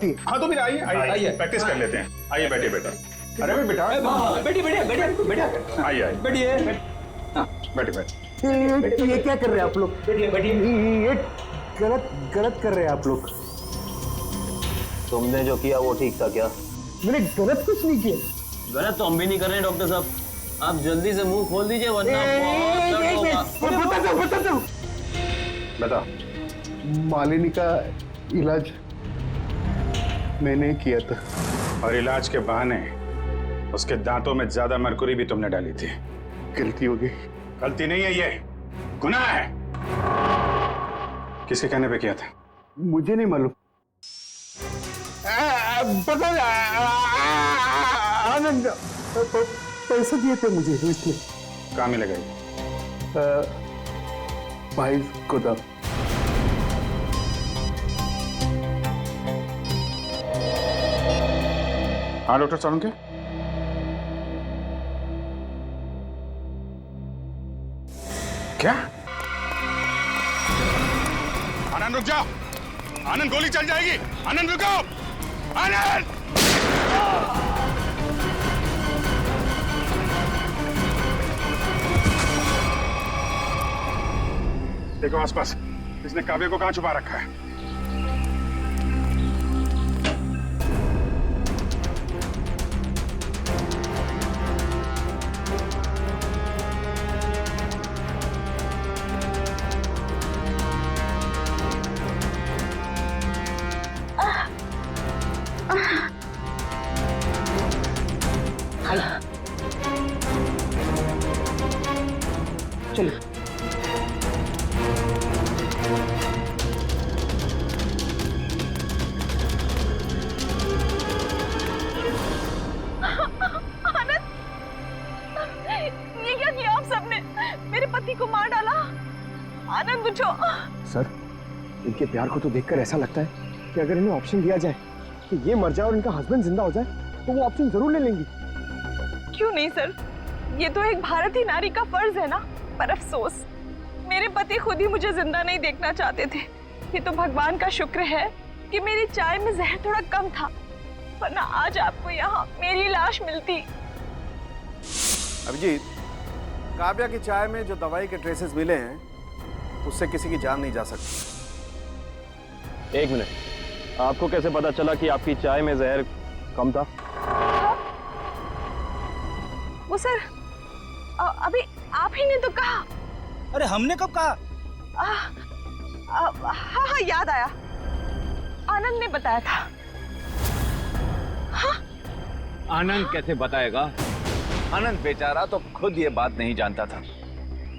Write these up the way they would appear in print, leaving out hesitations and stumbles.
हाँ तो फिर आइए आइए प्रैक्टिस कर लेते हैं। आइए बैठिए बेटा। अरे भाई बेटा बैठिए बैठिए बैठिए बैठिए आइए आइए बैठिए बैठिए बैठिए। ये क्या कर रहे हैं आप लोग? बैठिए बैठिए। ये गलत कर रहे हैं आप लोग। तुमने जो किया वो ठीक था क्या? मैंने गलत कुछ नहीं किया। गलत तो हम भी नहीं कर रहे डॉक्टर साहब। आप जल्दी से मुंह खोल दीजिए वरना बहुत दर्द होगा। बता। बता। मालिनी का इलाज मैंने किया था। और इलाज के बहाने उसके दांतों में ज्यादा मरकुरी भी तुमने डाली थी। गलती हो गई। गलती नहीं है, ये गुनाह है। किसके कहने पे किया था? मुझे नहीं मालूम। पता आनंद पैसे दिए थे मुझे इसलिए। कहाँ मिलेगा ये? भाई को था। हाँ डॉक्टर सालुंके। क्या? आनंद रुक जाओ। आनंद गोली चल जाएगी। आनंद रुको। आनंद देखो आसपास, इसने काव्य को कहां छुपा रखा है? चलिए। ये क्या किया आप सबने? मेरे पति को मार डाला। आनंद उठो। सर, इनके प्यार को तो देखकर ऐसा लगता है कि अगर इन्हें ऑप्शन दिया जाए कि ये मर जाए और इनका हस्बैंड जिंदा हो जाए तो वो ऑप्शन जरूर ले लेंगी। क्यों नहीं सर, ये तो एक भारतीय नारी का फर्ज है ना। पर अफसोस मेरे पति खुद ही मुझे जिंदा नहीं देखना चाहते थे। ये तो भगवान का शुक्र है कि मेरी चाय में जहर थोड़ा कम था, वरना आज आपको यहाँ मेरी लाश मिलती। अभिजीत, काव्या की चाय में जो दवाई के ट्रेसेस मिले हैं उससे किसी की जान नहीं जा सकती। एक मिनट, आपको कैसे पता चला कि आपकी चाय में जहर कम था? वो सर अभी आप ही ने तो कहा। अरे हमने कब कहा? हाँ याद आया, आनंद ने बताया था। हाँ? आनंद कैसे बताएगा? आनंद बेचारा तो खुद ये बात नहीं जानता था।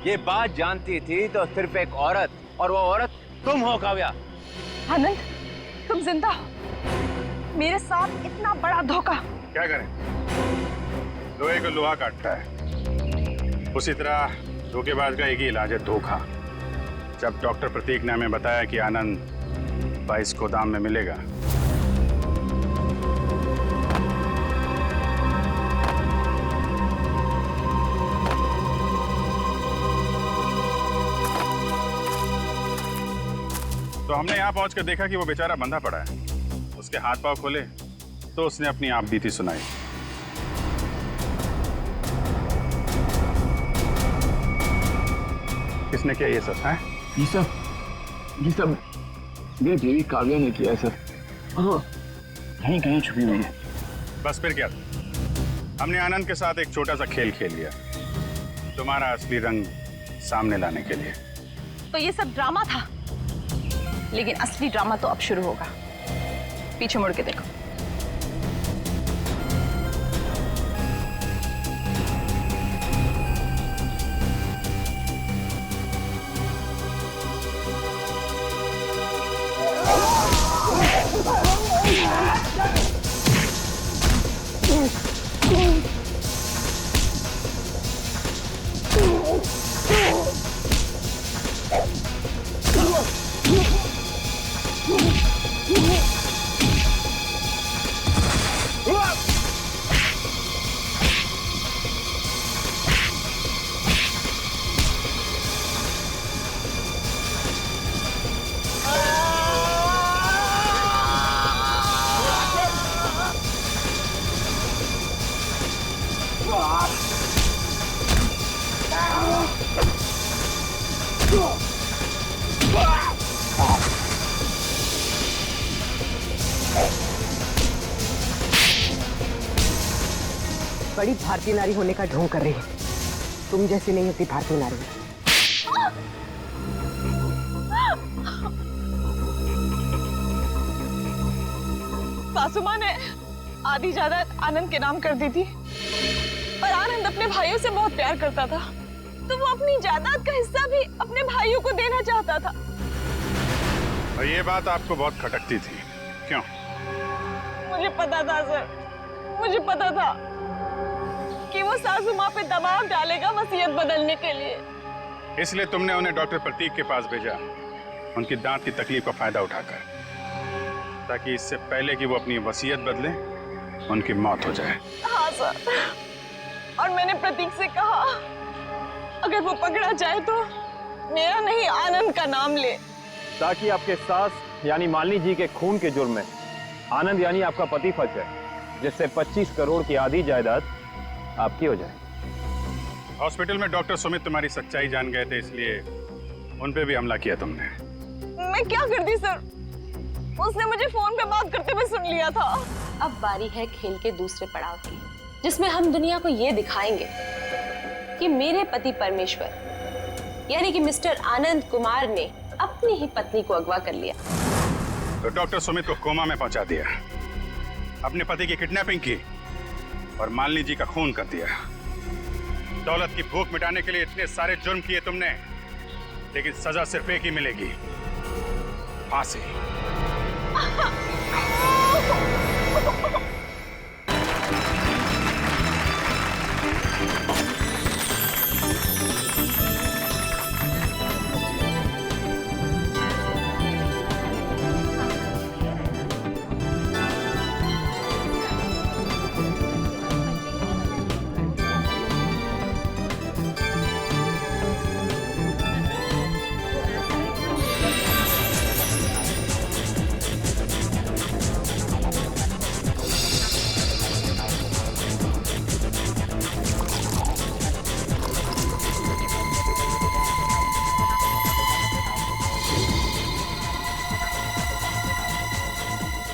ये बात जानती थी तो सिर्फ एक औरत, और वो औरत तुम हो काव्या। आनंद, तुम जिंदा हो। मेरे साथ इतना बड़ा धोखा। क्या करें? लोहे को लोहा काटता है, उसी तरह धोखेबाज का एक ही इलाज है, धोखा। जब डॉक्टर प्रतीक ने हमें बताया कि आनंद 22 गोदाम में मिलेगा, तो हमने यहाँ पहुंचकर देखा कि वो बेचारा बंधा पड़ा है। उसके हाथ पांव खोले तो उसने अपनी आप बीती सुनाई। किसने किया ये सब? है ये सब मेरी बीवी काव्या ने किया है सर। हाँ, कहीं कहीं छुपी हुई है। बस फिर क्या? हमने आनंद के साथ एक छोटा सा खेल खेल लिया, तुम्हारा असली रंग सामने लाने के लिए। तो ये सब ड्रामा था, लेकिन असली ड्रामा तो अब शुरू होगा। पीछे मुड़ के देखो। बड़ी भारतीय नारी होने का ढोंग कर रही है। तुम जैसी नहीं होती भारतीय नारी। सासू माँ ने आधी जायदाद आनंद के नाम कर दी थी और आनंद अपने भाइयों से बहुत प्यार करता था, तो वो अपनी जायदाद का हिस्सा भी अपने भाइयों को देना चाहता था। और ये बात आपको बहुत खटकती थी, क्यों? मुझे पता था सर, मुझे पता था कि वो सासू माँ पे दबाव डालेगा वसीयत बदलने के लिए। इसलिए तुमने उन्हें डॉक्टर प्रतीक के पास भेजा, उनकी दांत की तकलीफ का फायदा उठाकर, ताकि इससे पहले कि वो अपनी वसीयत बदले उनकी मौत हो जाए। हाँ सर, और मैंने प्रतीक से कहा अगर वो पकड़ा जाए तो मेरा नहीं आनंद का नाम ले, ताकि आपके सास यानी मालिनी जी के खून के जुर्म में आनंद यानी आपका पति फंस जाए, जिससे 25 करोड़ की आधी जायदाद आपकी हो जाए। हॉस्पिटल में डॉक्टर सुमित तुम्हारी सच्चाई जान गए थे, इसलिए उन पे भी हमला किया तुमने। मैं क्या करती सर, उसने मुझे फोन पे बात करते हुए सुन लिया था। अब बारी है खेल के दूसरे पड़ाव की, जिसमें हम दुनिया को ये दिखाएंगे कि मेरे पति परमेश्वर यानी कि मिस्टर आनंद कुमार ने अपनी ही पत्नी को अगवा कर लिया। तो डॉक्टर सुमित को कोमा में पहुंचा दिया, अपने पति की किडनैपिंग की और मालिनी जी का खून कर दिया। दौलत की भूख मिटाने के लिए इतने सारे जुर्म किए तुमने, लेकिन सजा सिर्फ एक ही मिलेगी, फांसी।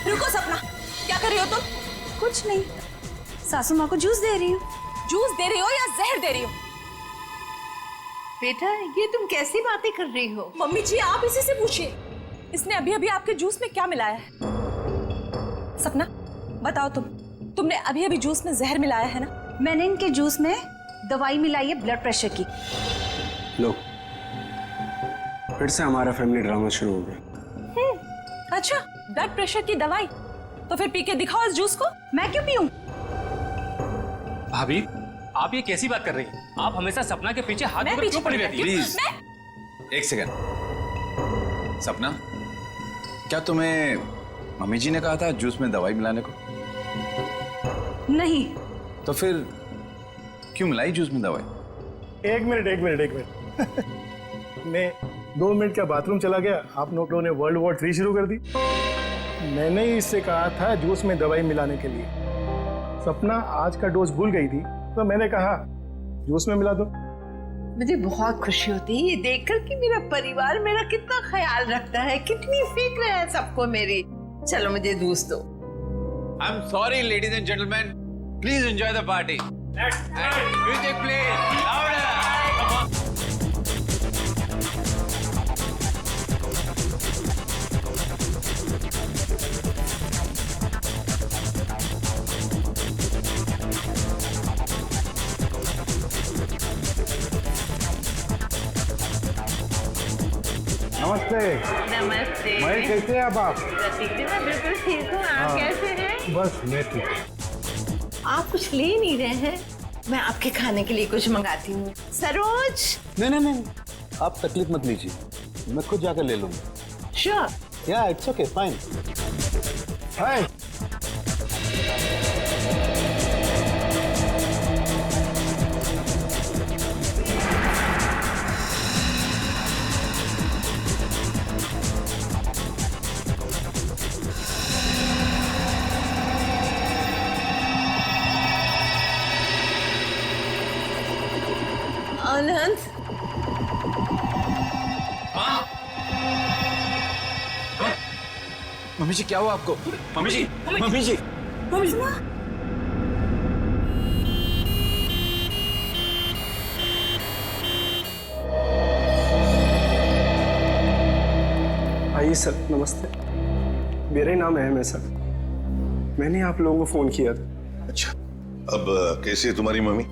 रुको सपना, क्या कर रही हो तुम? कुछ नहीं, सासू माँ को जूस दे रही हूँ। जूस दे रही हो या जहर दे रही हो? बेटा ये तुम कैसी बातें कर रही हो? मम्मी जी आप इसी से पूछिए, इसने अभी अभी आपके जूस में क्या मिलाया है? सपना बताओ, तुमने अभी अभी जूस में जहर मिलाया है ना? मैंने इनके जूस में दवाई मिलाई है ब्लड प्रेशर की। लो, फिर से हमारा फैमिली ड्रामा शुरू हो गया। अच्छा, ब्लड प्रेशर की दवाई, तो फिर पी के दिखाओ इस जूस को। मैं क्यों पीऊं? भाभी आप ये कैसी बात कर रही हैं? आप हमेशा सपना के पीछे हाथ मैं क्यों पड़ी रहती हैं? प्लीज एक सेकंड। सपना, क्या तुम्हें मम्मी जी ने कहा था जूस में दवाई मिलाने को? नहीं। तो फिर क्यों मिलाई जूस में दवाई? एक मिनट मैं 2 मिनट का बाथरूम चला गया, आप लोगों ने वर्ल्ड वॉर 3 शुरू कर दी। मैंने ही इससे कहा था जूस में दवाई मिलाने के लिए। सपना आज का डोज भूल गई थी, तो मैंने कहा जूस में मिला दो। मुझे बहुत खुशी होती है ये देखकर कि मेरा परिवार मेरा कितना ख्याल रखता है, कितनी फिक्र है सबको मेरी। चलो मुझे जूस दो। I am sorry ladies and gentleman, please enjoy the party. Music please louder. नमस्ते। नमस्ते। महेश, कैसे हैं आप? प्रतीक जी मैं बिल्कुल ठीक हूँ, आप कैसे हैं? बस मैं ठीक। आप कुछ ले नहीं रहे हैं? मैं आपके खाने के लिए कुछ मंगाती हूँ। सरोज। नहीं, आप तकलीफ मत लीजिए, मैं खुद जाकर ले लूंगा। Sure. Yeah it's okay, fine. Hi. Anand. Mummy ji क्या हुआ आपको? Mummy ji, mummy ji. आइए सर, नमस्ते। मेरा ही नाम अहम है सर। मैंने आप लोगों को फोन किया था। अच्छा, अब कैसी है तुम्हारी मम्मी?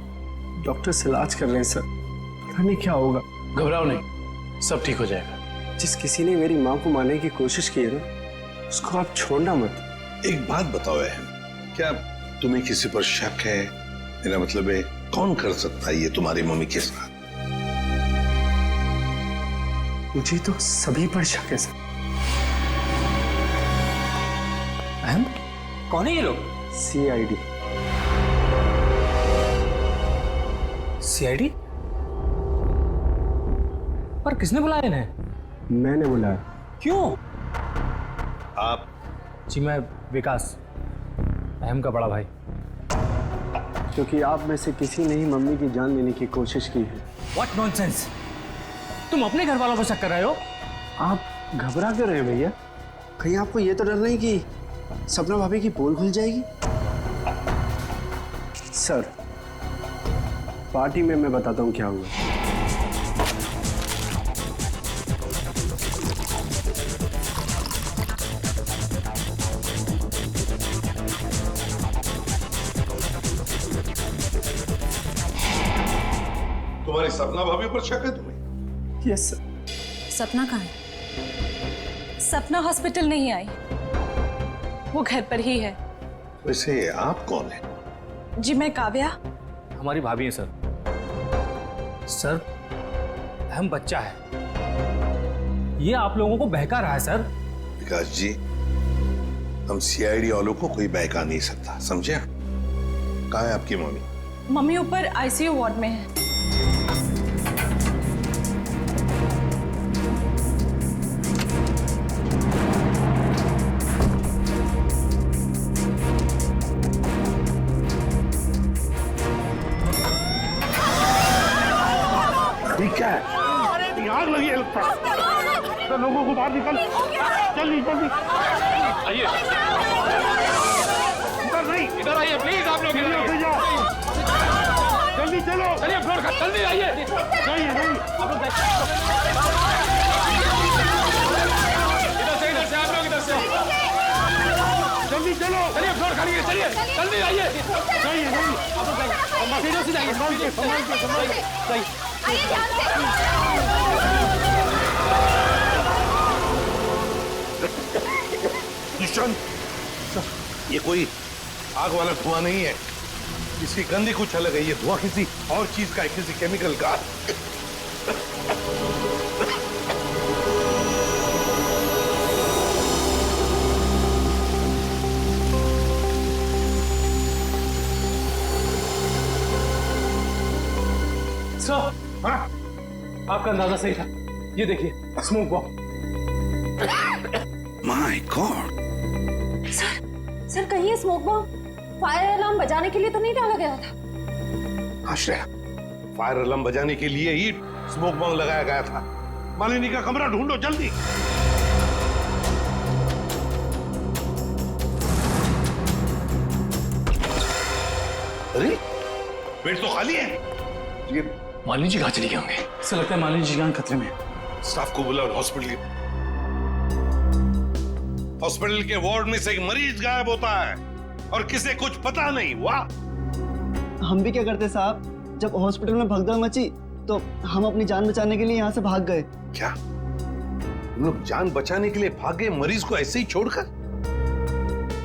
डॉक्टर से इलाज कर रहे हैं सर, पता नहीं क्या होगा। घबराओ नहीं, सब ठीक हो जाएगा। जिस किसी ने मेरी माँ को मारने की कोशिश की है ना, उसको आप छोड़ना मत। एक बात बताओ अहम, क्या तुम्हें किसी पर शक है? मेरा मतलब है, कौन कर सकता है ये तुम्हारी मम्मी के साथ? मुझे तो सभी पर शक है सर। अहम, कौन है ये लोग? CID। CID? पर किसने बुलाया इन्हें? मैंने बुलाया। क्यों? आप? जी मैं विकास, अहम का बड़ा भाई। क्योंकि आप में से किसी ने ही मम्मी की जान लेने की कोशिश की है। What nonsense? तुम अपने घर वालों पर शक कर रहे हो? आप घबरा क्यों रहे हैं भैया? कहीं आपको ये तो डर नहीं कि सपना भाभी की पोल खुल जाएगी? सर, पार्टी में मैं बताता हूँ क्या हुआ। तुम्हारी सपना भाभी पर शक है तुम्हें? Yes sir. सपना कहाँ है? सपना हॉस्पिटल नहीं आई, वो घर पर ही है। वैसे आप कौन है? जी मैं काव्या। हमारी भाभी है सर। सर, अहम बच्चा है, ये आप लोगों को बहका रहा है सर। विकास जी, हम CID वालों को कोई बहका नहीं सकता, समझे? कहाँ है आपकी मम्मी? मम्मी ऊपर ICU वार्ड में है। ठीक है, आग लगी है लगता है। तो लोगों को बाहर निकल, जल्दी जल्दी आइए, इधर नहीं, इधर आइए प्लीज। आप लोग इधर आइए, जल्दी चलो। चलिए फ्लोर का, जल्दी आइए। नहीं नहीं, इधर से आप लोग इधर से जल्दी चलो। चलिए फ्लोर खाली है, चलिए जल्दी आइए। नहीं नहीं, आप लोग जाइए, सीढ़ियों से जाइए। संभाल के संभाल के संभाल के। जाइए। किशन, ये कोई आग वाला धुआं नहीं है, इसकी गंदी कुछ अलग है। ये धुआं किसी और चीज का है, किसी केमिकल का। सर, हाँ? आपका अंदाजा सही था। ये देखिए, smoke bomb. My God. Sir कहीं स्मोक बॉम्ब फायर अलार्म बजाने के लिए तो नहीं डाला गया था? आश्रया, फायर अलार्म बजाने के लिए ही स्मोक बॉम्ब लगाया गया था। मालिनी का कमरा ढूंढो जल्दी। अरे, बेड तो खाली है। ये मालिनी जी कहाँ चली गई होंगे? ऐसा लगता है मालिनी जी जान खतरे में है। स्टाफ को बुलाओ हॉस्पिटल के वार्ड में से एक मरीज गायब होता है और किसे कुछ पता नहीं। वाह! हम भी क्या करते साहब, जब हॉस्पिटल में भगदड़ मची तो हम अपनी जान बचाने के लिए यहाँ से भाग गए। क्या तुम लोग जान बचाने के लिए भागे, मरीज को ऐसे ही छोड़कर?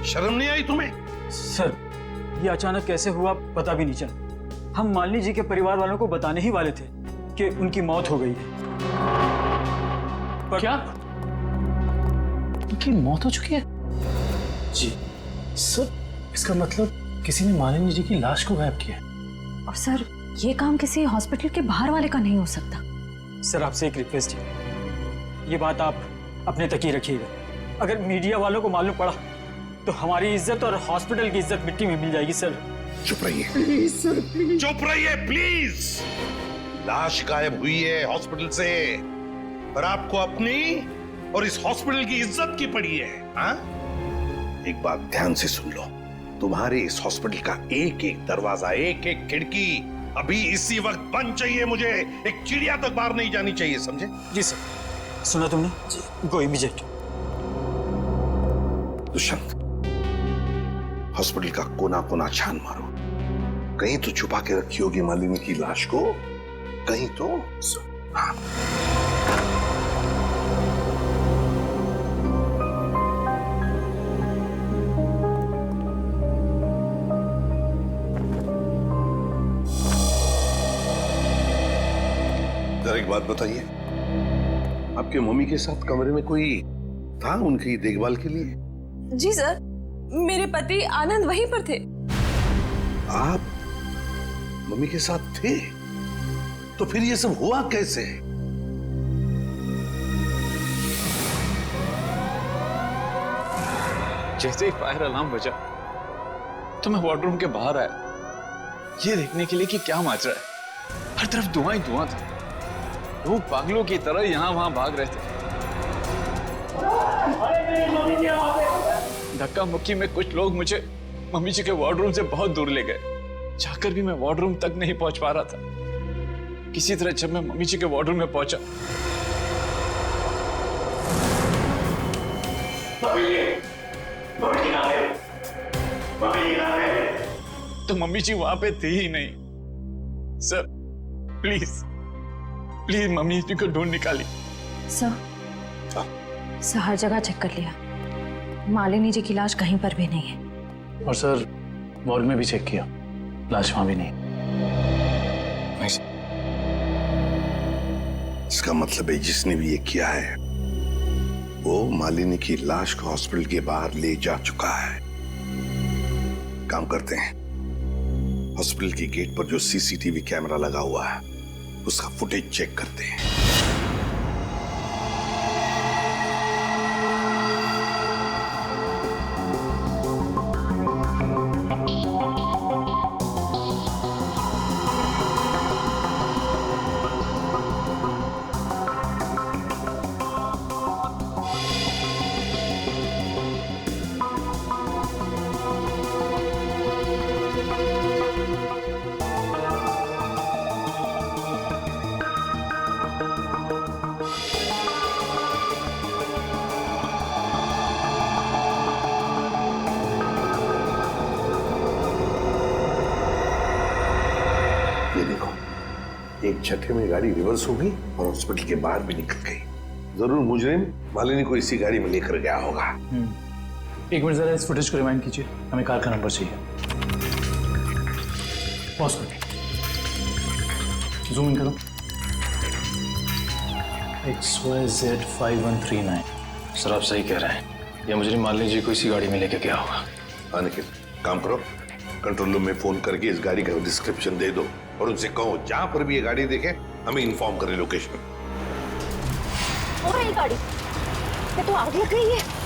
शर्म नहीं आई तुम्हें? सर, ये अचानक कैसे हुआ पता भी नहीं चला। हम मालिनी जी के परिवार वालों को बताने ही वाले थे कि उनकी मौत हो गई है। क्या? उनकी मौत हो चुकी है? जी सर, इसका मतलब किसी ने मालिनी जी की लाश को गायब किया। और सर, ये काम किसी हॉस्पिटल के बाहर वाले का नहीं हो सकता। सर, आपसे एक रिक्वेस्ट है, ये बात आप अपने तक ही रखिएगा। अगर मीडिया वालों को मालूम पड़ा तो हमारी इज्जत और हॉस्पिटल की इज्जत मिट्टी में मिल जाएगी। सर चुप रहिए, चुप रहिए प्लीज। लाश गायब हुई है हॉस्पिटल से, पर आपको अपनी और इस हॉस्पिटल की इज्जत की पड़ी है। हाँ? एक बात ध्यान से सुन लो, तुम्हारे इस हॉस्पिटल का एक एक दरवाजा, एक एक खिड़की अभी इसी वक्त बंद चाहिए। मुझे एक चिड़िया तक बाहर नहीं जानी चाहिए, समझे? जी सर। सुना तुमने? गो इमीडिएट। दुष्यंत, हॉस्पिटल का कोना कोना छान मारो। कहीं तो छुपा के रखी होगी मालिनी की लाश को, कहीं तो हाँ। जरा एक बात बताइए, आपके मम्मी के साथ कमरे में कोई था उनकी देखभाल के लिए? जी सर, मेरे पति आनंद वहीं पर थे। आप मम्मी के साथ थे? तो फिर ये सब हुआ कैसे? जैसे ही फायर अलार्म बजा तो मैं वार्डरूम के बाहर आया, ये देखने के लिए कि क्या मच रहा है। हर तरफ धुआं ही धुआं था। लोग पागलों की तरह यहां वहां भाग रहे थे। धक्का मुक्की में कुछ लोग मुझे मम्मी जी के वार्डरूम से बहुत दूर ले गए। जाकर भी मैं वार्डरूम तक नहीं पहुंच पा रहा था। किसी तरह जब मैं मम्मी जी के वार्डरूम में पहुंचा तो मम्मी जी वहां पे थी ही नहीं। सर प्लीज प्लीज मम्मी जी को ढूंढ निकाली। सर हर जगह चेक कर लिया, मालिनी जी की लाश कहीं पर भी नहीं है। और सर वॉल में भी चेक किया, लाश वहां भी नहीं। इसका मतलब है जिसने भी ये किया है वो मालिनी की लाश को हॉस्पिटल के बाहर ले जा चुका है। काम करते हैं, हॉस्पिटल की गेट पर जो सीसीटीवी कैमरा लगा हुआ है उसका फुटेज चेक करते हैं। एक झटके में गाड़ी रिवर्स हो गई और हॉस्पिटल के बाहर भी निकल गई। जरूर मुजरिम मालिनी को इसी गाड़ी में लेकर गया होगा। एक मिनट जरा इस फुटेज को रिवाइंड कीजिए, हमें कार का नंबर चाहिए। पॉज करो, जूम इन करो। XYZ5139। सर आप सही कह रहे हैं, ये मुजरिम मालिनी जी को इसी गाड़ी में लेके गया होगा। अनिकेत काम करो, कंट्रोल रूम में फोन करके इस गाड़ी का डिस्क्रिप्शन दे दो और उनसे कहो जहां पर भी ये गाड़ी देखे हमें इन्फॉर्म करें लोकेशन। हो रही गाड़ी, ये तो आग लग गई है।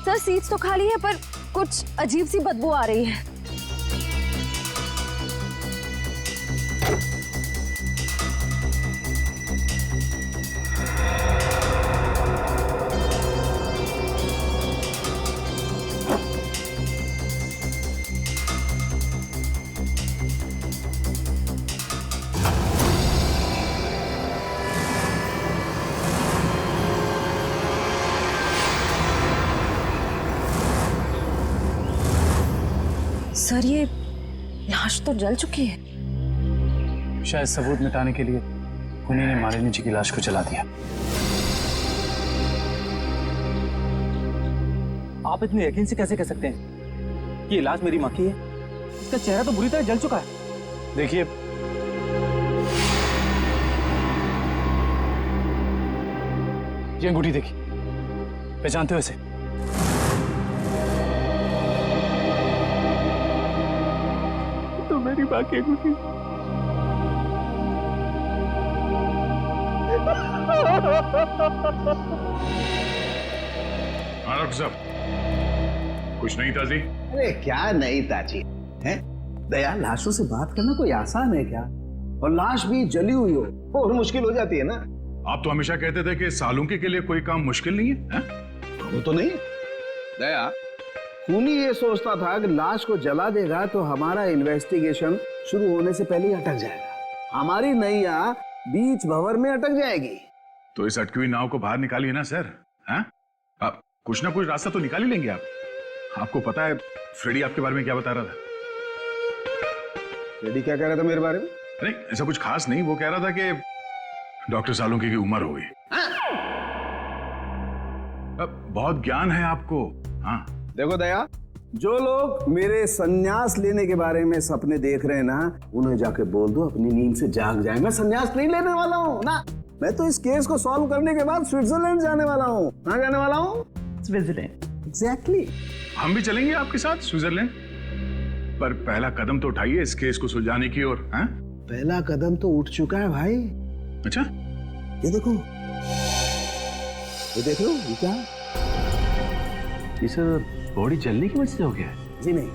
सर सीट्स तो खाली है पर कुछ अजीब सी बदबू आ रही है। सर ये लाश तो जल चुकी है। शायद सबूत मिटाने के लिए खूनी ने मालिनी जी की लाश को जला दिया। आप इतने यकीन से कैसे कह सकते हैं कि ये लाश मेरी माँ की है? इसका चेहरा तो बुरी तरह जल चुका है। देखिए, ये अंगूठी देखिए, पहचानते हो इसे? तो मेरी माँ की अंगूठी। हाँ डॉक्टर साहब, कुछ नहीं ताजी? अरे क्या नहीं ताजी है? दया, लाशों से बात करना कोई आसान है क्या? और लाश भी जली हुई हो और मुश्किल हो जाती है ना। आप तो हमेशा कहते थे कि सालुंकी के लिए कोई काम मुश्किल नहीं है? वो तो नहीं दया, खूनी ये सोचता था कि लाश को जला देगा तो हमारा इन्वेस्टिगेशन शुरू होने से पहले ही अटक जाएगा, हमारी नैया बीच भंवर में अटक जाएगी। तो इस अटकी हुई नाव को बाहर निकालिए ना सर। हैं? आप कुछ ना कुछ रास्ता तो निकाल ही लेंगे आप। आपको पता है फ्रेडी आपके बारे में क्या बता रहा था? फ्रेडी क्या कह रहा था मेरे बारे में? नहीं, ऐसा कुछ खास नहीं। वो कह रहा था कि डॉक्टर सालुंकी की उम्र हो गई। अब बहुत ज्ञान है आपको। हाँ देखो दया, जो लोग मेरे संन्यास लेने के बारे में सपने देख रहे हैं ना, उन्हें जाके बोल दो अपनी नींद से जाग जाए। मैं संन्यास नहीं लेने वाला हूँ ना। मैं तो इस केस को सॉल्व करने के बाद स्विट्जरलैंड जाने वाला हूँ। कहाँ जाने वाला हूँ? स्विट्जरलैंड। एग्जैक्टली। हम भी चलेंगे आपके साथ स्विट्जरलैंड, पर पहला कदम तो उठाइए इस केस को सुलझाने की ओर। पहला कदम तो उठ चुका है भाई। अच्छा, ये देखो, ये देख लो, ये क्या? ये सर बॉडी जलने की वजह से हो गया है? जी नहीं,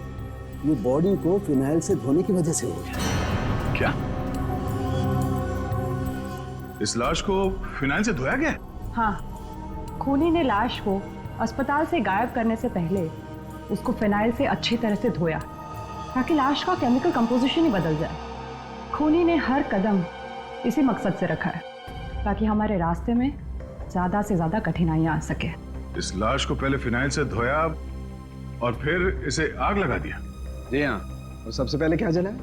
ये बॉडी को फिनाइल से धोने की वजह से हो गया। क्या? इस लाश को फिनाइल से धोया गया? हाँ, खूनी ने लाश को अस्पताल से गायब करने से पहले उसको फिनाइल से अच्छी तरह से धोया ताकि लाश का केमिकल कंपोजिशन ही बदल जाए। खूनी ने हर कदम इसी मकसद से रखा है ताकि हमारे रास्ते में ज्यादा से ज्यादा कठिनाइयां आ सके। इस लाश को पहले फिनाइल से धोया और फिर इसे आग लगा दिया? जी हाँ। और सबसे पहले क्या जलाए?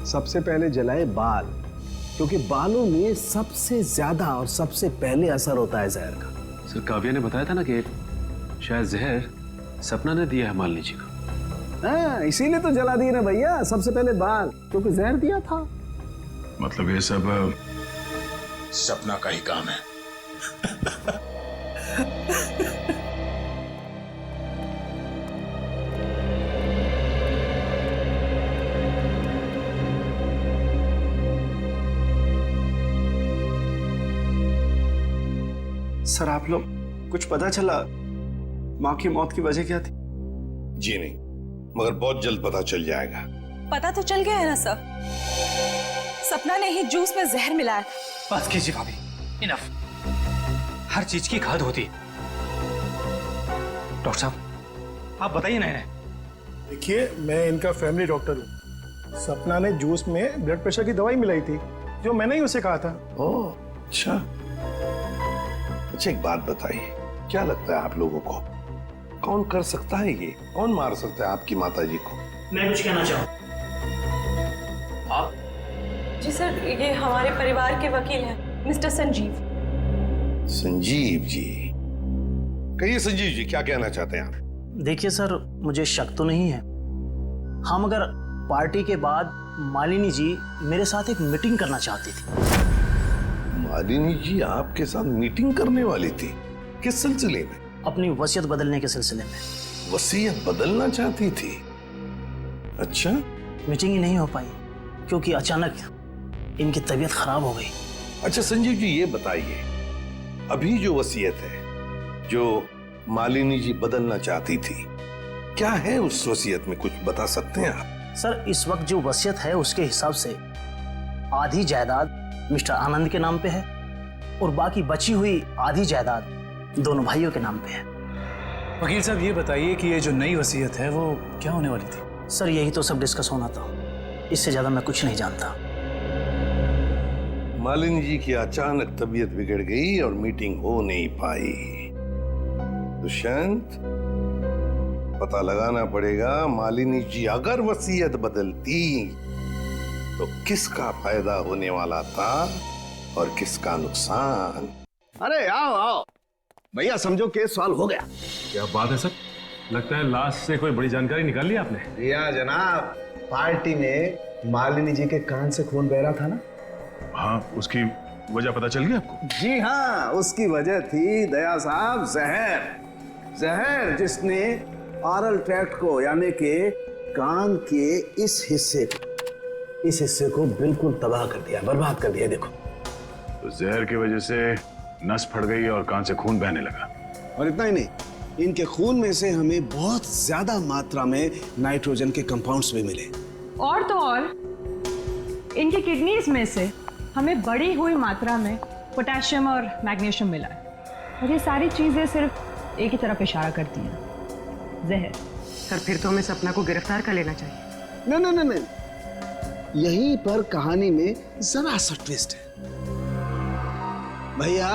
सबसे पहले जलाए बाल, क्योंकि बालों में सबसे ज्यादा और सबसे पहले असर होता है जहर का। सर काव्या ने बताया था ना कि शायद जहर सपना ने दिया है मालिनी जी को। हाँ, इसीलिए तो जला दिए ना भैया, सबसे पहले बाल, क्योंकि जहर दिया था। मतलब ये सब सपना का ही काम है। सर आप लोग कुछ पता चला माँ की मौत की वजह क्या थी? जी नहीं, मगर बहुत जल्द पता चल जाएगा। पता तो चल गया है ना सर, सपना ने ही जूस में जहर मिलाया था। बस कीजिए भाभी, इनफ। हर चीज की खाद होती है। डॉक्टर साहब आप बताइए ना। देखिए, मैं इनका फैमिली डॉक्टर हूँ। सपना ने जूस में ब्लड प्रेशर की दवाई मिलाई थी, जो मैंने ही उसे कहा था। ओह अच्छा। अच्छा एक बात बताइए, क्या लगता है आप लोगों को कौन कर सकता है ये? कौन मार सकता है आपकी माता जी को? मैं कुछ कहना चाहूँ। आप? जी सर, ये हमारे परिवार के वकील हैं, मिस्टर संजीव। संजीव जी? कहिए संजीव जी, क्या कहना चाहते हैं आप? देखिए सर, मुझे शक तो नहीं है। हाँ, मगर पार्टी के बाद मालिनी जी मेरे साथ एक मीटिंग करना चाहती थी। मालिनी जी आपके साथ मीटिंग करने वाली थी? किस सिलसिले में? अपनी वसीयत बदलने के सिलसिले में। वसीयत बदलना चाहती थी? अच्छा। मीटिंग ही नहीं हो पाई क्योंकि अचानक इनकी तबीयत खराब हो गई। अच्छा संजीव जी, ये बताइए, अभी जो वसीयत है जो मालिनी जी बदलना चाहती थी, क्या है उस वसीयत में? कुछ बता सकते हैं आप? सर, इस वक्त जो वसीयत है उसके हिसाब से आधी जायदाद मिस्टर आनंद के नाम पे है और बाकी बची हुई आधी जायदाद दोनों भाइयों के नाम पे है। वकील साहब ये बताइए कि ये जो नई वसीयत है वो क्या होने वाली थी? सर यही तो सब डिस्कस होना था, इससे ज्यादा मैं कुछ नहीं जानता। मालिनी जी की अचानक तबीयत बिगड़ गई और मीटिंग हो नहीं पाई। दुष्यंत, पता लगाना पड़ेगा मालिनी जी अगर वसीयत बदलती तो किसका फायदा होने वाला था और किसका नुकसान? अरे आओ आओ भैया, समझो केस सॉल्व हो गया। क्या बात है सर, लगता है लाश से कोई बड़ी जानकारी निकाल ली आपने। रिया जनाब, पार्टी में मालिनी जी के कान से खून बह रहा था ना। हाँ, उसकी वजह पता चल गई आपको? जी हाँ, उसकी वजह थी दया साहब जहर जिसने ऑरल ट्रैक्ट को यानी कि कान के इस हिस्से को बिल्कुल तबाह कर दिया, बर्बाद कर दिया। देखो, तो जहर की वजह से नस फट गई और कान से खून बहने लगा। और इतना ही नहीं, इनके खून में से हमें बहुत ज्यादा मात्रा में नाइट्रोजन के कंपाउंड्स भी मिले। और तो और इनकी किडनीज में से हमें बढ़ी हुई मात्रा में पोटेशियम और मैग्नीशियम मिला है। और ये सारी चीजें सिर्फ एक ही तरफ इशारा करती हैं, जहर। सर फिर तो हमें सपना को गिरफ्तार कर लेना चाहिए। नहीं, यहीं पर कहानी में जरा सा ट्विस्ट है। भैया,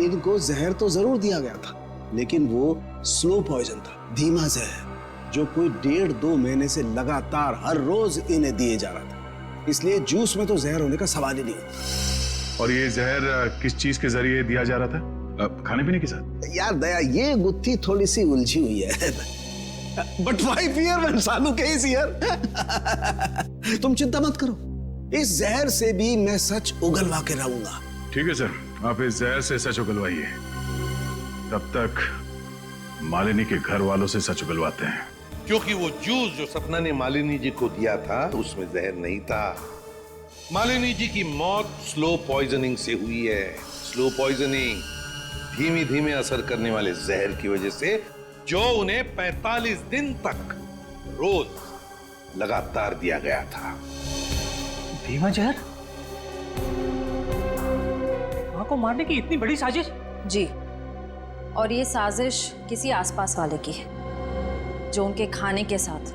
इनको जहर तो जरूर दिया गया था, लेकिन वो स्लो पॉइजन था, धीमा जहर, जो कोई 1.5-2 महीने से लगातार हर रोज इन्हें दिए जा रहा था। इसलिए जूस में तो जहर होने का सवाल ही नहीं होता। और ये जहर किस चीज के जरिए दिया जा रहा था? खाने पीने के साथ? यार दया, ये गुत्थी थोड़ी सी उलझी हुई है। बट वाई फियर व्हेन सालू के इज हियर? तुम चिंता मत करो, इस जहर से भी मैं सच उगलवा के रहूंगा। ठीक है सर, आप इस जहर से सच उगलवाइए। तब तक मालिनी के घर वालों से सच उगलवाते हैं। क्योंकि वो जूस जो सपना ने मालिनी जी को दिया था उसमें जहर नहीं था। मालिनी जी की मौत स्लो पॉइजनिंग से हुई है। स्लो पॉइजनिंग, धीमी धीमे असर करने वाले जहर की वजह से, जो उन्हें 45 दिन तक रोज लगातार दिया गया था। धीमा जहर? मां को मारने की इतनी बड़ी साजिश? जी, और ये साजिश किसी आसपास वाले की है, जो उनके खाने के साथ,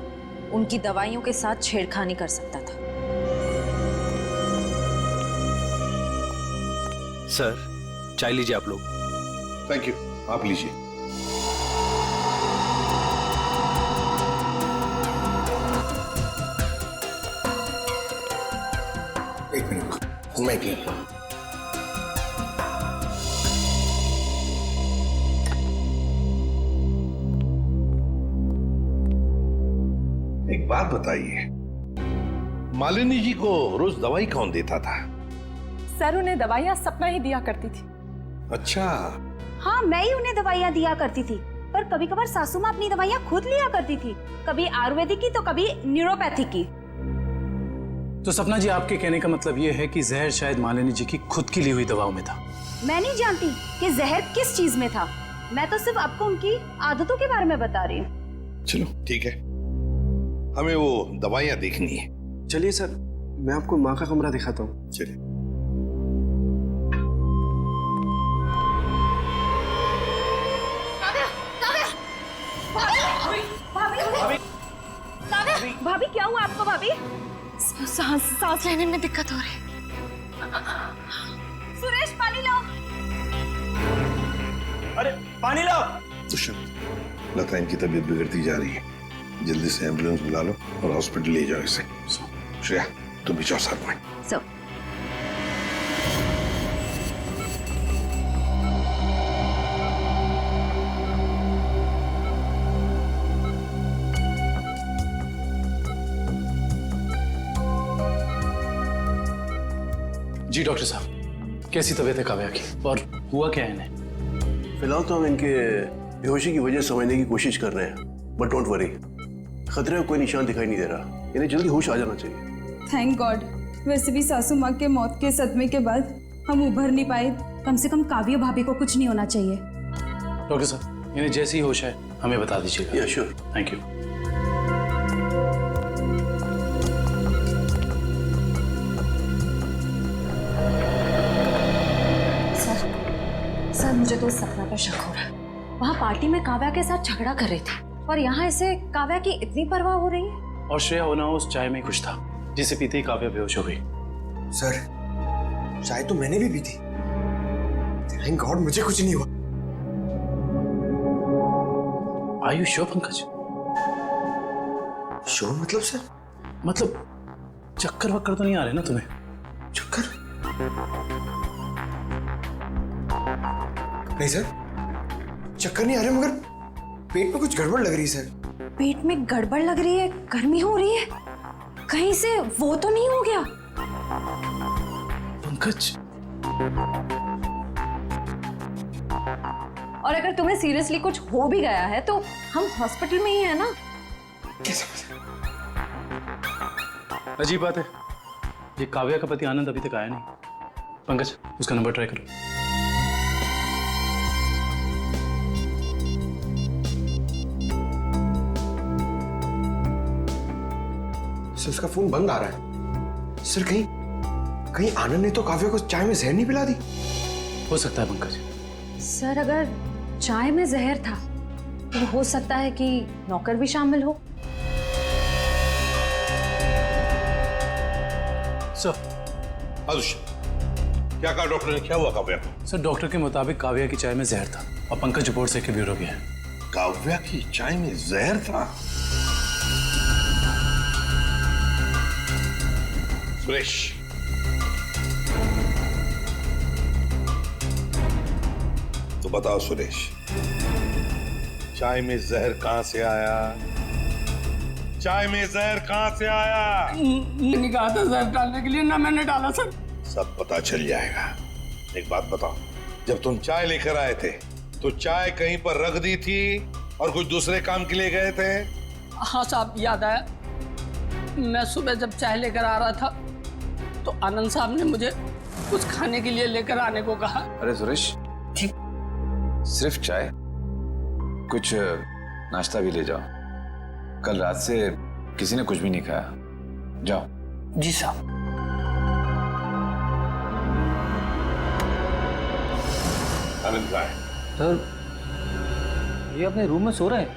उनकी दवाइयों के साथ छेड़खानी कर सकता था। सर, चाय लीजिए आप लोग। थैंक यू, आप लीजिए। एक मिनट, मैं पी लूं। एक बात बताइए, मालिनी जी को रोज दवाई कौन देता था? सर, उन्हें दवाइयाँ सपना ही दिया करती थी। अच्छा। हाँ, मैं ही उन्हें दवाइयाँ दिया करती थी, पर कभी कभार सासू माँ अपनी दवाइयाँ खुद लिया करती थी, कभी आयुर्वेदिक की तो कभी न्यूरोपैथिक की। तो सपना जी, आपके कहने का मतलब ये है कि जहर शायद मालिनी जी की खुद की ली हुई दवाओं में था? मैं नहीं जानती कि जहर किस चीज में था, मैं तो सिर्फ आपको उनकी आदतों के बारे में बता रही हूँ। चलो ठीक है, हमें वो दवाइयाँ देखनी है। चलिए सर, मैं आपको माँ का कमरा दिखाता हूँ। चलिए। भाभी, क्या हुआ आपको? भाभी, सांस लेने में दिक्कत हो रही। सुरेश, पानी लाओ। अरे पानी लाओ। दुष्यंत, लगता है इनकी तबीयत बिगड़ती जा रही है, जल्दी से एम्बुलेंस बुला लो और हॉस्पिटल ले जाओ इसे। श्रेया, तुम भी जाओ साथ में। जी डॉक्टर साहब, कैसी तबीयत है काव्या की और हुआ क्या है इन्हें? फिलहाल तो हम इनके बेहोशी की वजह समझने की कोशिश कर रहे हैं, बट डोंट वरी, खतरे का कोई निशान दिखाई नहीं दे रहा। इन्हें जल्दी होश आ जाना चाहिए। Thank God. वैसे भी सासू माँ के मौत के सदमे के बाद हम उभर नहीं पाए। कम से कम काव्या भाभी को कुछ नहीं होना चाहिए। डॉक्टर साहब, इन्हें जैसी होश है हमें बता दीजिएगा। या श्योर। Thank you. सर, मुझे तो सपना पर शक हो रहा है। वहाँ पार्टी में काव्या के साथ झगड़ा कर रही थी और यहाँ इसे काव्या की इतनी परवाह हो रही है। और श्रेया होना उस चाय में कुछ था जिसे पीते ही काव्या बेहोश हो गई। सर, चाय तो मैंने भी पी थी। थैंक गॉड मुझे कुछ नहीं हुआ। Are you sure Pankaj? Sure मतलब सर? मतलब चक्कर वक्कर तो नहीं आ रहे ना तुम्हें? चक्कर? नहीं सर, चक्कर नहीं आ रहे, मगर पेट में कुछ गड़बड़ लग रही है सर। पेट में गड़बड़ लग रही है, गर्मी हो रही है, कहीं से वो तो नहीं हो गया? पंकज, और अगर तुम्हें सीरियसली कुछ हो भी गया है तो हम हॉस्पिटल में ही है ना। अजीब बात है, ये काव्या का पति आनंद अभी तक आया नहीं। पंकज, उसका नंबर ट्राई करो। सर उसका फोन बंद आ रहा है। सर कहीं आनंद ने तो काव्या को चाय में जहर नहीं पिला दी? हो सकता है पंकज। सर अगर चाय में जहर था तो हो सकता है कि नौकर भी शामिल हो। क्या कहा डॉक्टर ने, क्या हुआ काव्या को? सर डॉक्टर के मुताबिक काव्या की चाय में जहर था और पंकज रिपोर्ट से ब्यूरो भी है। काव्या की चाय में जहर था? सुरेश, तो बताओ सुरेश, चाय में जहर कहां से आया? चाय में जहर कहां से आया? मैंने कहा था जहर डालने के लिए, ना मैंने डाला सर। सब पता चल जाएगा। एक बात बताओ, जब तुम चाय लेकर आए थे तो चाय कहीं पर रख दी थी और कुछ दूसरे काम के लिए गए थे? हाँ साहब, याद आया। मैं सुबह जब चाय लेकर आ रहा था तो आनंद साहब ने मुझे कुछ खाने के लिए लेकर आने को कहा। अरे सुरेश, सिर्फ चाय? कुछ नाश्ता भी ले जाओ, कल रात से किसी ने कुछ भी नहीं खाया। जाओ। जी साहब। आनंद कहाँ है? सर ये अपने रूम में सो रहे हैं।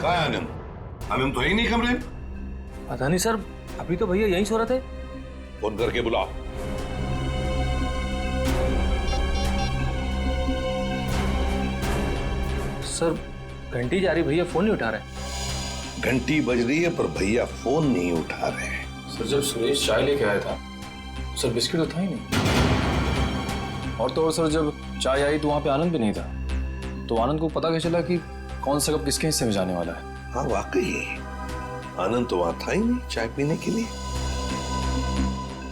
कहाँ है आनंद? आनंद तो है ही नहीं कमरे में। पता नहीं सर, अभी तो भैया यहीं सो रहे थे। फोन करके बुलाओ। सर घंटी जा रही, भैया फोन नहीं उठा रहे। घंटी बज रही है पर भैया फोन नहीं उठा रहे हैं। सर जब सुरेश चाय लेके आया था सर बिस्किट तो था ही नहीं। और तो और सर जब चाय आई तो वहां पे आनंद भी नहीं था, तो आनंद को पता कैसे चला कि कौन सा कप किसके हिस्से में जाने वाला है? हाँ वाकई, आनंद तो वहां था ही नहीं चाय पीने के लिए।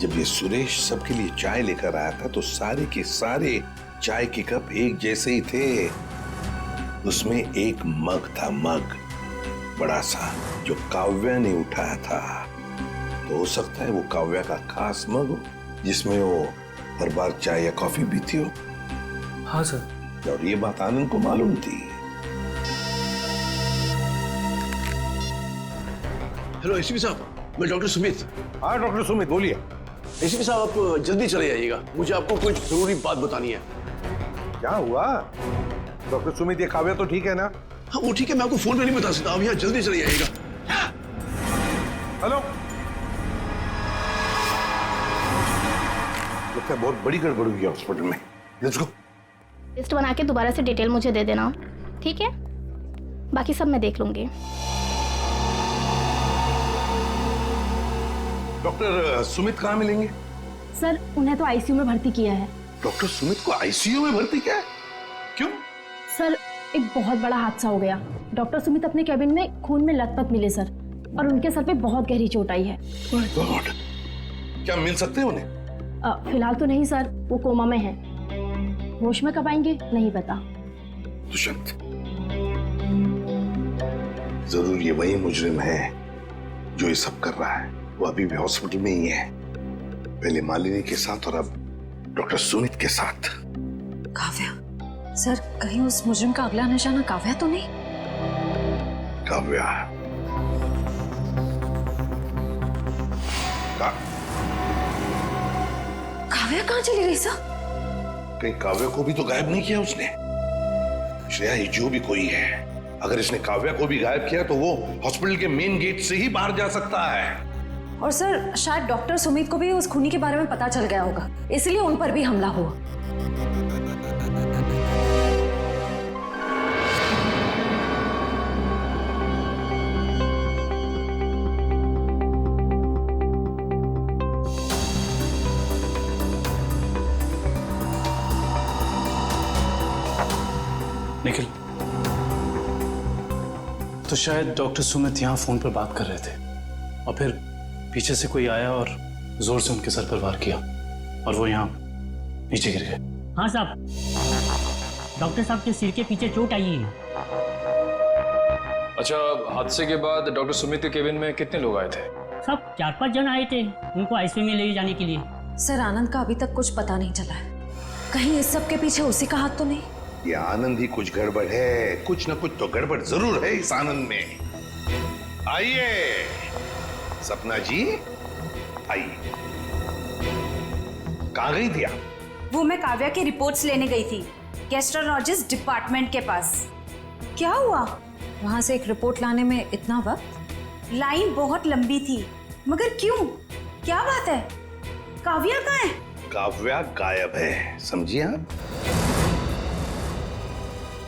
जब ये सुरेश सबके लिए चाय लेकर आया था तो सारे के सारे चाय के कप एक जैसे ही थे। उसमें एक मग था, मग बड़ा सा, जो काव्या ने उठाया था। तो हो सकता है वो काव्या का खास मग हो जिसमें वो हर बार चाय या कॉफी पीती हो। हाँ सर। और ये बात आनंद को मालूम थी। हेलो एसीपी साहब, मैं डॉक्टर सुमित। हाँ डॉक्टर सुमित, बोलिए। एसीपी साहब आप जल्दी चले आइएगा, मुझे आपको कुछ जरूरी बात बतानी है। क्या हुआ डॉक्टर सुमित? ये काव्या तो ठीक है ना? हाँ वो ठीक है, मैं आपको फोन पे नहीं बता सकता, आप यहाँ जल्दी चले आइएगा। हेलो, लगता है बहुत बड़ी गड़बड़ हुई है हॉस्पिटल में। Let's go. लिस्ट बना के दोबारा से डिटेल मुझे दे देना, ठीक है? बाकी सब मैं देख लूंगी। डॉक्टर सुमित कहाँ मिलेंगे? सर उन्हें तो आईसीयू में भर्ती किया है। डॉक्टर सुमित को आईसीयू में भर्ती किया है? क्यों? सर एक बहुत बड़ा हादसा हो गया। डॉक्टर सुमित अपने कैबिन में खून में लथपथ मिले सर, और उनके सर पे बहुत गहरी चोट आई है। माय गॉड, क्या मिल सकते हैं उन्हें? फिलहाल तो नहीं सर, वो कोमा में है। होश में कब आएंगे नहीं पता। दुष्यंत, जरूर ये वही मुजरिम है जो ये सब कर रहा है। वो अभी भी हॉस्पिटल में ही है, पहले मालिनी के साथ और अब डॉक्टर सुमित के साथ। काव्या सर, कहीं उस मुजरिम का अगला निशाना काव्या तो नहीं? काव्या काव्या कहाँ चली गई सर? कहीं काव्या को भी तो गायब नहीं किया उसने? श्रेया, ये जो भी कोई है, अगर इसने काव्या को भी गायब किया तो वो हॉस्पिटल के मेन गेट से ही बाहर जा सकता है। और सर शायद डॉक्टर सुमित को भी उस खूनी के बारे में पता चल गया होगा, इसलिए उन पर भी हमला हुआ। तो शायद डॉक्टर सुमित यहाँ फोन पर बात कर रहे थे और फिर पीछे से कोई आया और जोर से उनके सर पर वार किया और वो यहाँ नीचे गिर गए। हाँ साहब, डॉक्टर साहब के सिर के पीछे चोट आई है। अच्छा, हादसे के बाद डॉक्टर सुमित के केबिन में कितने लोग आए थे? सब 4-5 जन आए थे उनको आईसीयू में ले जाने के लिए। सर, आनंद का अभी तक कुछ पता नहीं चला है। कहीं इस सब के पीछे उसी का हाथ तो नहीं? ये आनंद ही कुछ गड़बड़ है, कुछ न कुछ तो गड़बड़ जरूर है इस आनंद में। आइए सपना जी, आइए। कहाँ गई थी आप? वो मैं काव्या की रिपोर्ट्स लेने गई थी गैस्ट्रोलॉजिस्ट डिपार्टमेंट के पास। क्या हुआ? वहां से एक रिपोर्ट लाने में इतना वक्त? लाइन बहुत लंबी थी, मगर क्यों? क्या बात है? काव्या कहाँ है? काव्या गायब है, समझिए आप?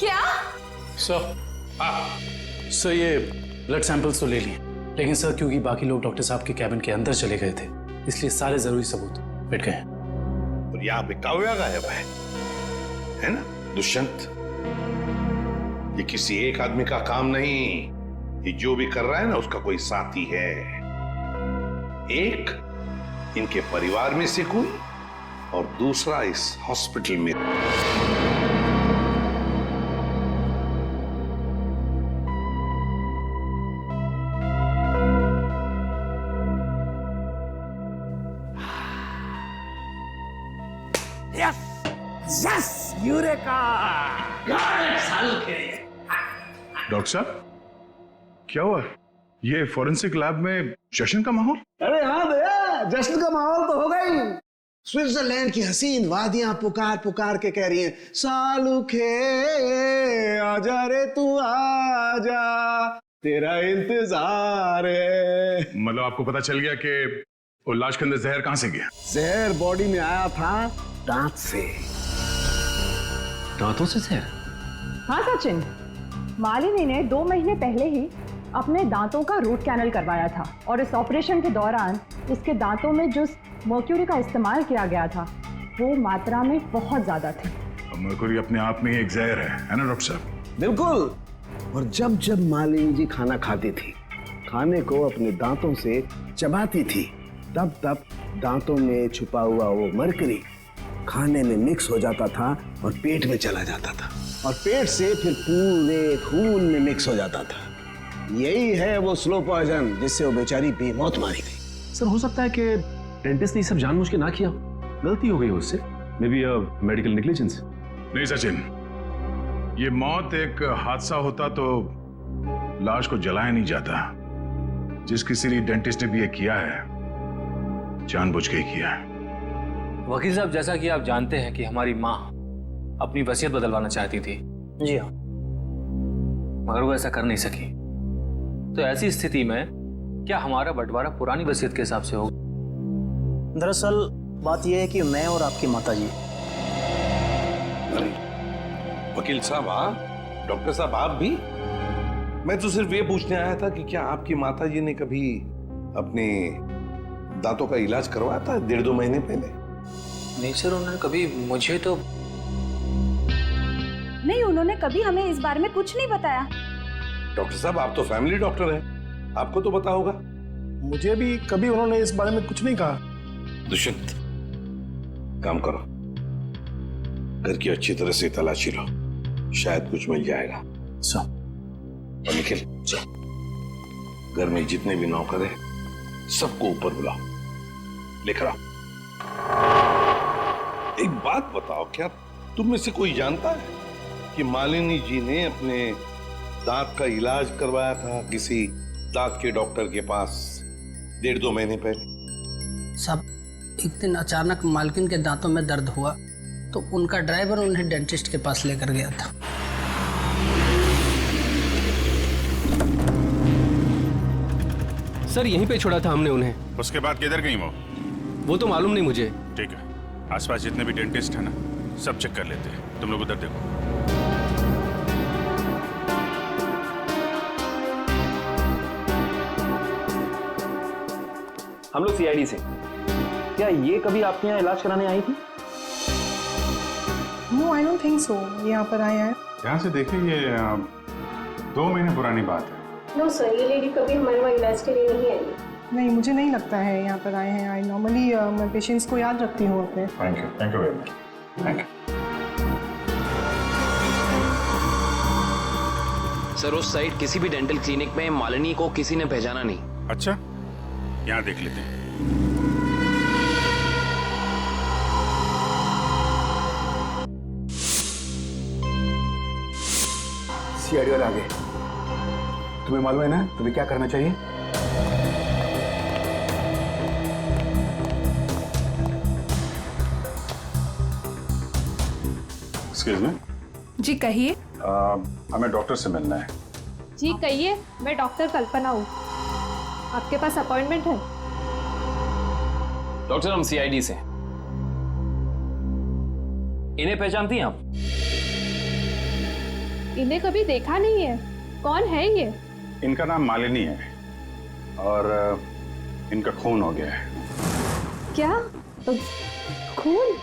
क्या? सर ये ब्लड सैंपल्स तो ले लिए, लेकिन सर क्योंकि बाकी लोग डॉक्टर साहब के कैबिन के अंदर चले गए थे, इसलिए सारे जरूरी सबूत मिट गए। और यहाँ पे काव्या गायब है ना दुष्यंत? ये किसी एक आदमी का काम नहीं, ये जो भी कर रहा है ना उसका कोई साथी है। एक इनके परिवार में से कोई, और दूसरा इस हॉस्पिटल में। Yes, eureka! डॉक्टर साहब, क्या हुआ? ये फॉरेंसिक लैब में जश्न का माहौल? अरे हाँ भैया, जश्न का माहौल तो हो गई। स्विट्जरलैंड की हसीन वादियां पुकार पुकार के कह रही हैं, सालुखे आजा रे तू आजा, तेरा इंतजार है। मतलब आपको पता चल गया कि वो लाश के अंदर जहर कहां से गया? जहर बॉडी में आया था दांत से। दांतों से जहर? हाँ सचिन, मालिनी ने 2 महीने पहले ही अपने दांतों का रूट कैनल करवाया था और इस ऑपरेशन के दौरान इसके दांतों में जो मर्क्यूरी का इस्तेमाल किया गया था वो मात्रा में बहुत ज्यादा थी। मर्क्यूरी अपने आप में ही एक जहर है ना डॉक्टर साहब? बिल्कुल। और जब जब मालिनी जी खाना खाती थी, खाने को अपने दांतों से चबाती थी, तब तब दांतों में छुपा हुआ वो मर्क्यूरी खाने में मिक्स हो जाता था और पेट में चला जाता था, और पेट से फिर पूरे खून में मिक्स हो जाता था। यही है वो स्लो पॉइजन जिससे वो बेचारी बेमौत मारी गई। सर, हो सकता है कि डेंटिस्ट ने सब जानबूझ के ना किया, गलती हो गई उससे, मे बी मेडिकल नेग्लिजेंस। नहीं सचिन, ये मौत एक हादसा होता तो लाश को जलाया नहीं जाता। जिस किसी डेंटिस्ट ने भी ये किया है, जानबूझ के ही किया है। वकील साहब, जैसा कि आप जानते हैं कि हमारी माँ अपनी वसीयत बदलवाना चाहती थी। जी हाँ। मगर वो ऐसा कर नहीं सकी, तो ऐसी स्थिति में क्या हमारा बंटवारा पुरानी वसीयत के हिसाब से होगा? दरअसल बात यह है कि मैं और आपकी माताजी। वकील साहब आप, डॉक्टर साहब आप भी? मैं तो सिर्फ ये पूछने आया था कि क्या आपकी माताजी ने कभी अपने दांतों का इलाज करवाया था 1.5-2 महीने पहले? नहीं सर, उन्होंने कभी मुझे तो नहीं, उन्होंने कभी हमें इस बारे में कुछ नहीं बताया। डॉक्टर साहब आप तो फैमिली डॉक्टर हैं, आपको तो पता होगा। मुझे भी कभी उन्होंने इस बारे में कुछ नहीं कहा। दुष्यंत, काम करो, घर की अच्छी तरह से तलाशी लो, शायद कुछ मिल जाएगा। और निखिल, घर में जितने भी नौकर हैं सबको ऊपर बुलाओ, लेकर आओ। एक बात बताओ, क्या तुम में से कोई जानता है कि मालिनी जी ने अपने दांत का इलाज करवाया था किसी दांत के डॉक्टर के पास 1.5-2 महीने पहले? सब एक दिन अचानक मालकिन के दांतों में दर्द हुआ तो उनका ड्राइवर उन्हें डेंटिस्ट के पास लेकर गया था। सर, यहीं पे छोड़ा था हमने उन्हें। उसके बाद किधर गई वो तो मालूम नहीं मुझे। ठीक है, आसपास जितने भी डेंटिस्ट है ना, सब चेक कर लेते हैं। तुम लोग उधर देखो। हम लोग सीआईडी से। क्या ये कभी आपके यहाँ इलाज कराने आई थी? No, I don't think so. ये यहाँ पर आया है। यहाँ से देखिए, ये 2 महीने पुरानी बात है। नो सर, ये लेडी कभी हमारे वहाँ इलाज के लिए नहीं आई। नहीं, मुझे नहीं लगता है यहाँ पर आए हैं। आई नॉर्मली मैं पेशेंट्स को याद रखती हूँ अपने। Thank you very much, thank you. Sir उस साइड किसी भी डेंटल क्लिनिक में मालिनी को किसी ने पहचाना नहीं। अच्छा, यहाँ देख लेते हैं। सीआईडी वाले आ गए। तुम्हें मालूम है ना तुम्हें क्या करना चाहिए? Excuse me. जी कहिए। हमें डॉक्टर से मिलना है। जी कहिए, मैं डॉक्टर कल्पना हूँ। आपके पास अपॉइंटमेंट है? डॉक्टर हम सीआईडी से। इन्हें पहचानती हैं आप? इन्हें कभी देखा नहीं है। कौन है ये? इनका नाम मालिनी है और इनका खून हो गया है। क्या? खून?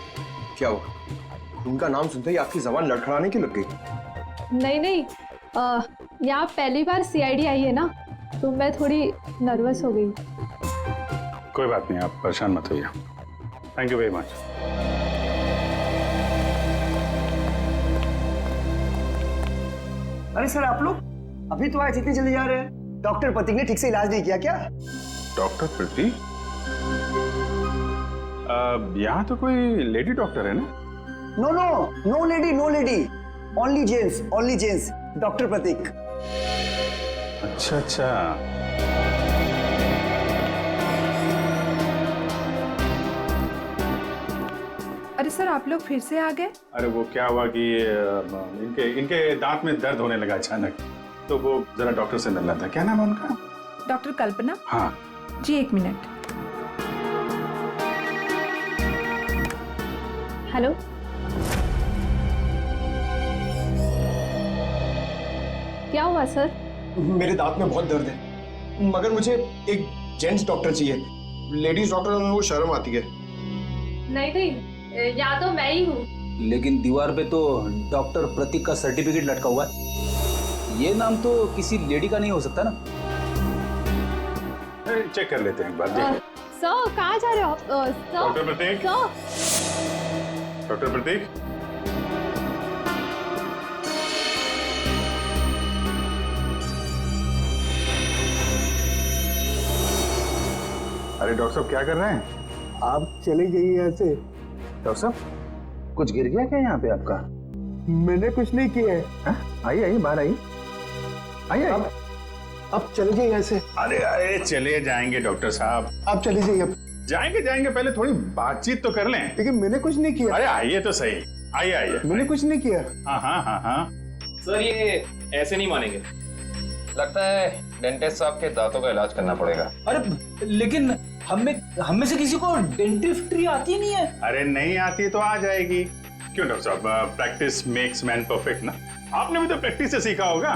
क्या हुआ? खून का नाम सुनते ही आपकी जबान लड़खड़ाने की लग गई? नहीं नहीं, यहाँ पहली बार सीआईडी आई है ना, तो मैं थोड़ी नर्वस हो गई। कोई बात नहीं, आप परेशान मत होइए। Thank you very much. अरे सर, आप लोग अभी तो आए, इतनी जल्दी जा रहे हैं? डॉक्टर प्रतीक ने ठीक से इलाज नहीं किया क्या? डॉक्टर प्रतीक? यहाँ तो कोई लेडी डॉक्टर है ना? No no, no lady, no lady, only gents, only gents, doctor Pratik. अच्छा अच्छा। अरे सर, आप लोग फिर से आ गए? अरे वो क्या हुआ कि इनके दांत में दर्द होने लगा अचानक, तो वो जरा डॉक्टर से मिलना था। क्या नाम है उनका? डॉक्टर कल्पना। हाँ जी, एक मिनट। हेलो। क्या हुआ सर? मेरे दांत में बहुत दर्द है, मगर मुझे एक जेंट्स डॉक्टर चाहिए। लेडीज डॉक्टर में वो शर्म आती है। नहीं नहीं, या तो मैं ही हूँ। लेकिन दीवार पे तो डॉक्टर प्रतीक का सर्टिफिकेट लटका हुआ है। ये नाम तो किसी लेडी का नहीं हो सकता ना? चेक कर लेते हैं एक बार। सर, कहाँ जा रहे हो आप? डॉक्टर प्रतीक। डॉक्टर प्रतीक। अरे डॉक्टर साहब, क्या कर रहे हैं? आप चले जाइए यहाँ से। डॉक्टर साहब, कुछ गिर गया क्या यहाँ पे आपका? मैंने कुछ नहीं किया है। आइए आइए, बाहर आइए। आइए। अब चले जाइए यहाँ से। अरे अरे, चले जाएंगे डॉक्टर साहब। आप चले जाइए। अब जाएंगे, पहले थोड़ी बातचीत तो कर लें। लेकिन मैंने कुछ नहीं किया। अरे आइए तो सही, आइए आइए। मैंने कुछ नहीं किया। हाँ हाँ हाँ हाँ। सर ये ऐसे नहीं मानेंगे, लगता है डेंटिस्ट साहब के दांतों का इलाज करना पड़ेगा। अरे लेकिन हम में से किसी को डेंटिस्ट्री आती नहीं है। अरे नहीं आती तो आ जाएगी। क्यों डॉक्टर साहब, प्रैक्टिस मेक्स मैन परफेक्ट ना। आपने भी तो प्रैक्टिस से सीखा होगा।